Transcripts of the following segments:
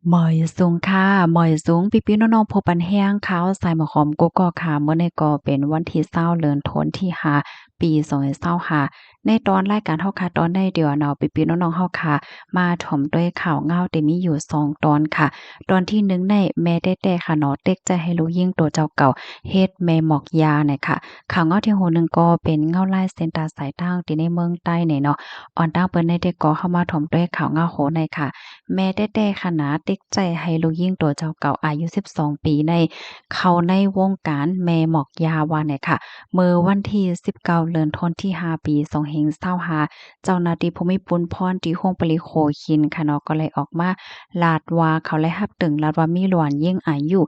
หมอยสูงค่ะหมอยสูงพี่ๆน้องๆพบปันแห้งขาวใส่หมอหอมกกอกค่ะเมื่อในก็เป็นวันที่20เดือนธันที่5ปี2025ในตอนรายการเฮาค่ะตอนได้เดี๋ยวเนาะพี่ๆน้องๆเฮาค่ะมาถ่อมด้วยข่าวเงาที่มีอยู่2ตอนค่ะตอนที่1ในแม่แต้ๆค่ะเนาะเต็กใจให้ลูกยิ่งตัวเจ้าเก่าเฮ็ดแม่หมอกยาเนี่ยค่ะข่าวเงาที่โหนึงก็เป็นเงาลายเส้นตาสายทางที่ในเมืองใต้เนี่ยเนาะอ่อนตั้งเปิ้นได้แต่ก็เข้ามาถ่อมด้วยข่าวเงาโหในค่ะ แม่แต้ๆค่ะนะติ๊กใจให้ลูกยิ่งตัวเจ้าเก่าอายุ12ปีเข้าในวงการแม่หมอกยาว่าเนี่ยค่ะเมื่อวันที่19เดือนธันวาคมที่5ปี25เจ้าหน้าที่ภูมิปุลพรที่ห้องปริโขคินค่ะเนาะก็เลยออกมาลาดว่าเขาเลยรับตึงลาดว่ามีหลานยิ่งอายุ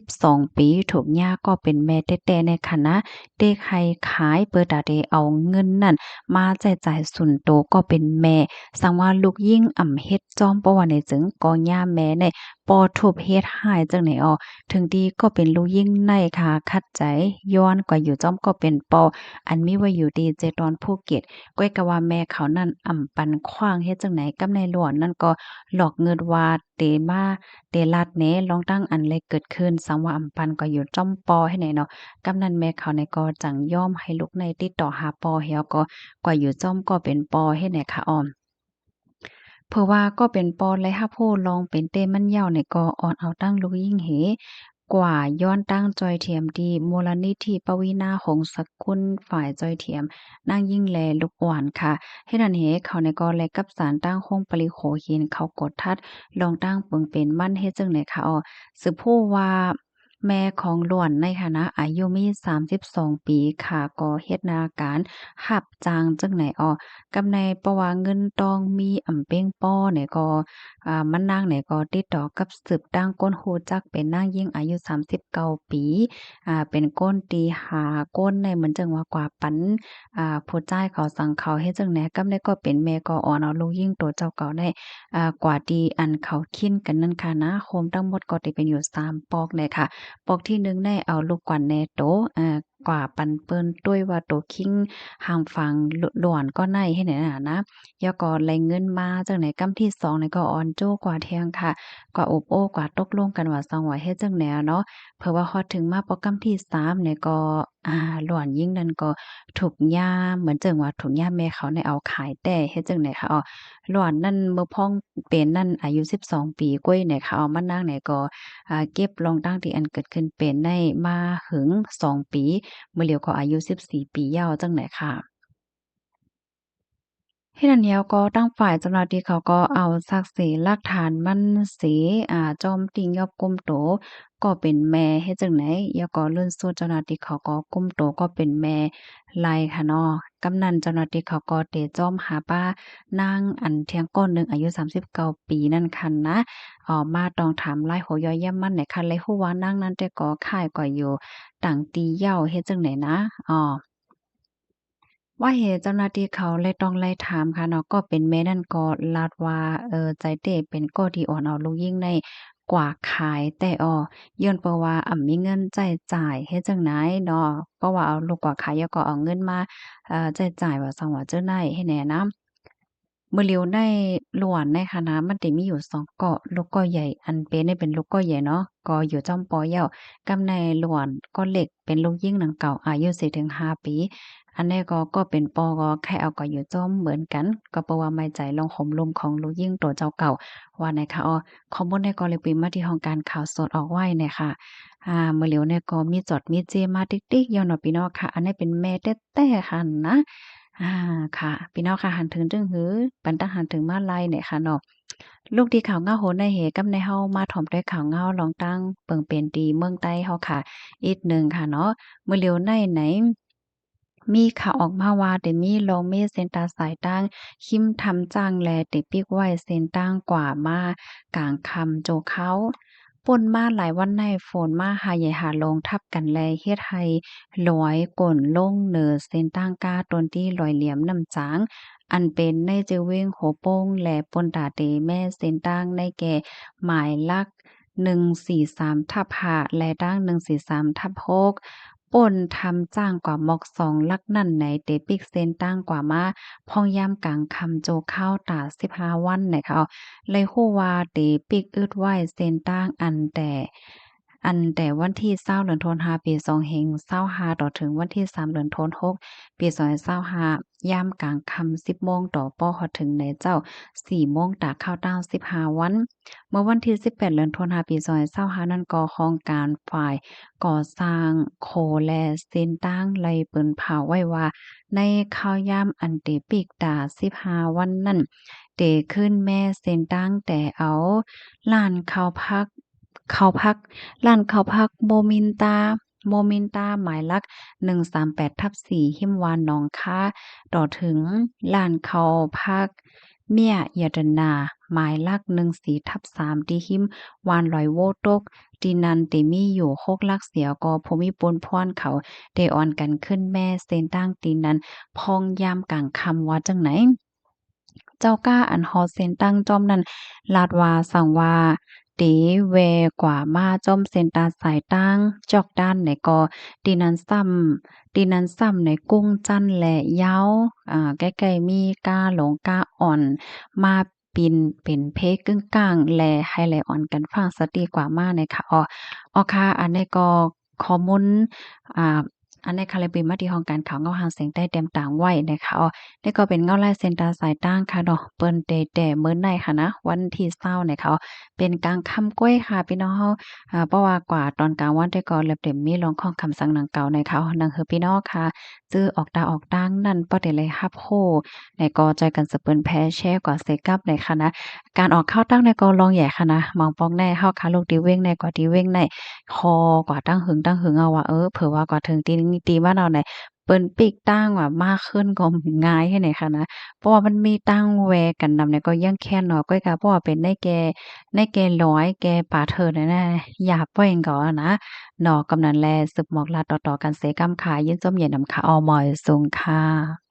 12ปีถูกย่าก็เป็นแม่แต้ๆในคณะเด็กให้ขายเปิดตาได้เอาเงินนั่นมาแจกจ่ายส่วนตัวก็เป็นแม่ สังว่าลูกยิ่งเฮ็ดจอมเพราะว่าในจึงก็ย่าแม้ในปอทุบเฮ็ดหายจังไหนอ้อถึงดีก็เป็นลูกยิ่งในค่ะขัดใจย้อนกว่าอยู่จอมก็เป็นปออันมีไว้อยู่ดีเจดอนภูเก็ตก้อยก็ว่าแม่เขานั่นปันขว้างเฮ็ดจังไหนกับนายหลวนนั่นก็หลอกเงินว่าเตมาเตลัดแหนลองตั้งอันเลยเกิดขึ้นสังว่าปันก็อยู่จ้อมปอให้ไหนเนาะกำนั้นแม่เขาในก็จังยอมให้ลูกในติดต่อหาปอเหี่ยวก็กว่าอยู่จ้อมก็เป็นปอเฮ็ดไหนค่ะอ้อม เพราะว่าก็เป็นปอนและฮับโพลองเป็นเต้มันยาวเนี่ยก็อ่อนเอาตั้งลูกยิ่งเหกว่าย้อนตั้งจอยเทียมดีมูลนิธิปวีณาหงส์สกุลฝ่ายจอยเทียมนางยิ่งแลลูกอ่อนค่ะเฮ็ดอันเหเขาในก็และกับสารตั้งโคงปริโขหินเขากดทัดลองตั้งเปิงเป็นมั่นเฮ็ดจังได๋ค่ะอ้อสืบผู้ว่าแม่ของหลวนในฐานะอายุมี32ปีค่ะก็เฮ็ดนาการรับจ้างจังไหนอ้อ กับในเพราะว่าเงินตองมีเป้งป้อเนี่ยก็มันนางเนี่ยก็ติดต่อกับสืบตั้งก้นฮู้จักเป็นนางยิ่งอายุ39ปีเป็นก้นตีหาก้นในเหมือนจังว่ากว่าปันผู้จ่ายเขาสั่งเขาเฮ็ดจั่งใดกับในก็เป็นแม่ก็อ่อนเอาลูกยิ่งตัวเจ้าเก่าได้กว่าที่อันเขาคิ้นกันนั่นค่ะนะโคมทั้งหมดก็สิเป็นอยู่3ปอกเลยค่ะปอกที่1ได้เอาลูกกว่าแน่โตกว่าปันเปิ้นด้วยว่าโตคิง ห่างฝั่งหลวนก็ในให้ไหนน่ะนะยอก็แลงเงินมาจังไหนกำที่2นี่ก็อ่อนโจ้กว่าเที่ยงค่ะกว่าอบโอ้กว่าตกลงกันว่าสังว่าเฮ็ดจังแนวเนาะเผื่อว่าฮอดถึงมาปอกำที่3เนี่ยก็หลวนยิ่งนั้นก็ถูกย่าเหมือนจังว่าถูกย่าแม่เขาเนี่ยเอาขายแต่เฮ็ดจังได๋ค่ะอ้อหลวนนั่นเมื่อพ้องเป็นนั่นอายุ12ปีกว่าเนี่ยค่ะเอามานั่งเนี่ยก็เก็บลองตั้งที่อันเกิดขึ้นเป็นได้มาถึง2ปี เมื่อเหลียวก็อายุ14ปียาวจังไหนค่ะเฮ็ดอันเดียวก็ตั้งฝ่ายเจ้าหน้าที่เขาก็เอาศักดิ์ศรีหลักฐานมันสิจอมติงยอบกุมโตก็เป็นแม่เฮ็ดจั่งใดแล้วก็เลื่อนสู่เจ้าหน้าที่เขาก็กุมโตก็เป็นแม่ไล่ค่ะเนาะกำนันเจ้าหน้าที่เขาก็เตะจ้อมหาป้านางอันเที่ยงก้นหนึ่งอายุ39ปีนั่นคันนะมาต้องถามไล่โหย่อยย่ำมันไหนคันเลยฮู้ว่านางนั้นแต่ก็ข่ายก็อยู่ตั้งตีเหย้าเฮ็ดจั่งใดนะอ้อ ว่าเหตุเจ้าหน้าที่เขาเลยต้องไล่ถามค่ะเนาะก็เป็นแม่นั่นก็ลาดว่าใจเต้เป็นก็ที่อ่อนเอาลูกยิ่งในกว่าขายแต่ย้อนเพราะว่ามีเงินใช้จ่ายเฮ็ดจั่งใดเนาะเพราะว่าเอาลูกกว่าขายแล้วก็เอาเงินมาใช้จ่ายว่าซั้นว่าเจ้าไหนให้แหน่นะมื้อเหลียวในหลวนในคะนะมันสิมีอยู่2เกาะลูกเกาะใหญ่อันเป็นเนี่ยเป็นลูกเกาะใหญ่เนาะก็อยู่จ้อมปอเหย้ากำในหลวนเกาะเล็กเป็นลูกยิ่งหนังเก่าอายุ4-5ปี อันนี้ก็เป็นปอก็แค่เอาก็อยู่จ้อมเหมือนกันก็เพราะว่าไม่ใจลงโหมลมของลูกยิ่งตัวเจ้าเก่าว่าไหนคะข้อมูลในก็เลยปิมาที่ห้องการข่าวสดออกไว้เนี่ยค่ะเมื่อเหลียวเนี่ยก็มีจดมีเจมาติ๊กๆย้อนว่าพี่น้องค่ะอันนี้เป็นแม่แต้ๆค่ะนะอาค่ะพี่น้องค่ะหันถึงจึงหือปันตั้งหันถึงมาลัยเนี่ยค่ะเนาะลูกดีข่าวเงาโหนในเหกับในเฮามาถ่อมด้วยข่าวเงาลองตั้งเปิงเป็นดีเมืองใต้เฮาค่ะอีกหนึ่งค่ะเนาะเมื่อเหลียวในไหน มีข่าวออกมาว่าได้มีโรงเมเซ็นตาสายตั้งคิมทำจ้างแลติปิกไว้เซ็นตั้งกว่ามากลางคำโจเขาป่นมาหลายวันในฝนมาหาใหญ่หาลงทับกันแลเฮ็ดให้ลอยก่นลงเหนือเส้นตั้งกาตนที่ลอยเหลี่ยมน้ำจางอันเป็นในเจเวงโหโป้งและปนตาเตแม่เส้นตั้งในแก่หมายลัก143ทับ5และตั้ง143ทับ6 ป่นทำจ้างกว่าหมอกสองลักนั่นไหนเตปิกเซนตั้งกว่ามาพ่องยามกลางคำโจข้าวตา15วันไหนคะเลยฮู้ว่าเตปิกอึดไว้เซนตั้งอันแต่วันที่20เดือนธันวาปี2525ต่อถึงวันที่3เดือนธันวาคมปี2025ยามกลางค่ำ10โมงต่อป้อฮอดถึงในเจ้า4โมงตากข้าวต้า15วันเมื่อวันที่18เดือนธันวาปี2025นั้นก็โครงการฝ่ายก่อสร้างโคและเส้นตั้งไลเปิ้นเผาไว้ว่าในข้าวยามอันเตปิกตา15วันนั้นเตขึ้นแม่เส้นตั้งแต่เอาล้านเข้าพักร้านข้าวผักโมมินตาหมายลัก138/4หิมวานหนองค้าต่อถึงร้านข้าวผักเมียยดนาหมายลัก14/3ที่หิมวานลอยโวตกที่นันเตมีอยู่6ลักเสียก็ภูมิปนพรเขาได้ออนกันขึ้นแม่เส้นตั้งตีนั้นพองยามกลางค่ำว่าจังไหน เจ้าก้าอันฮอดเซ็นตั้งจ้อมนั้นลาดว่าสั่งว่าตีแวกว่ามาจ้อมเซ็นตาสายตั้งจอกด้านไหนก็ตีนั้นซ้ำในกุ้งจันและเหย้าใกล้ๆมีก้าหลงก้าอ่อนมาปินเป็นเพกึ่งกลางและให้ไหลอ่อนกันฟังสติกว่ามาในค่ะค่ะอันนี้ก็ข้อมูลอ่าอันนี้ค่ะเลยเป็นมาที่ห้องการข่าวเงาหางเสียงใต้เต็มต่างไว้นะคะนี่ก็เป็นเงาลายเซ็นตาสายตั้งค่ะเนาะเปิ้นแต่มื้อในค่ะนะวันที่20เนี่ยเขาเป็นกลางค่ำก้อยค่ะพี่น้องเฮาเพราะว่ากว่าตอนกลางวันแต่ก็เล็บเต็มมีลองของคำสั่งหนังเก่าในเขานังคือพี่น้องค่ะซื้อออกตาออกตังนั่นบ่ได้เลยรับโฮในก็ใจกันสะเปิ้นแพ้แชร์กว่าเซกับในค่ะนะการออกเข้าตั้งในก็ลองแหย่ค่ะนะมองปองแน่เฮาค่ะลูกดีเว้งในกว่าดีเว้งในคอกว่าตั้งหึงเอาว่าเผื่อว่ากว่าถึงตีนี้ตีบ้านเราไหน เปิ้นปีกตั้งว่ามากขึ้นก็ง่ายให้ไหนค่ะนะเพราะว่ามันมีตั้งแวกันนำเนี่ยก็ยังแค้นเนาะก้อยกะเพราะว่าเป็นได้แก่ร้อยแก่ป่าเถิดนั่นน่ะอย่าปล่อยก็นะเนาะกำนันแลสืบหมอกลาต่อๆกันเสกำขายินส้มเย็นนำค่ะออมอยสูงค่ะ